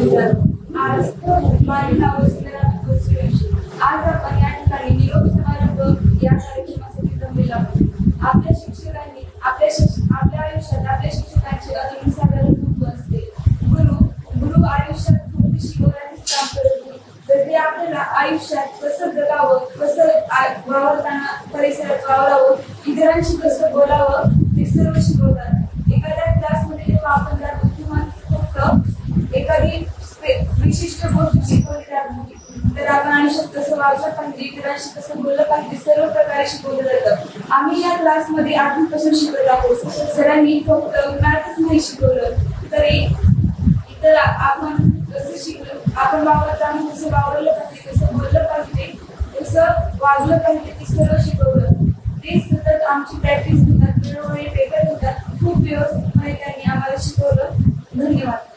आज माझे नाव आज आपण या ठिकाणी निरोप समारंभ या कार्यक्रमासाठी जमलेलो आहोत. आपल्या शिक्षकांनी आपल्या आयुष्यात आपल्या शिक्षकांचे अनन्यसाधारण महत्त्व असते. गुरु आयुष्यात फक्त शिकवण्याचेच काम करत नाही, तर ते आपल्याला आयुष्यात कसं जगावं, कसं वावरताना परिसरात वावरावं, इतरांशी कसं बोलावं ते सर्व शिकवतात. एखाद्या क्लासमध्ये जेव्हा आपण जातो किंवा फक्त एखादी विशिष्ट गोष्ट शिकवली जात नाही, तर आपण आयुष्यात कसं वागलं पाहिजे, इतरांशी कसं बोललं पाहिजे, सर्व प्रकारे शिकवलं जातं. आम्ही या क्लासमध्ये आधीपासून शिकत आहोत. सरांनी फक्त मॅथच नाही शिकवलं, तर इतर आपण कसं शिकलो, आपण वावरताना कसं वावरलं पाहिजे, कसं बोललं पाहिजे, कसं वागलं पाहिजे ते सर्व शिकवलं. ते सतत आमची प्रॅक्टिस होतात, वेळोवेळी पेपर होतात. खूप व्यवस्थितपणे त्यांनी आम्हाला शिकवलं. धन्यवाद.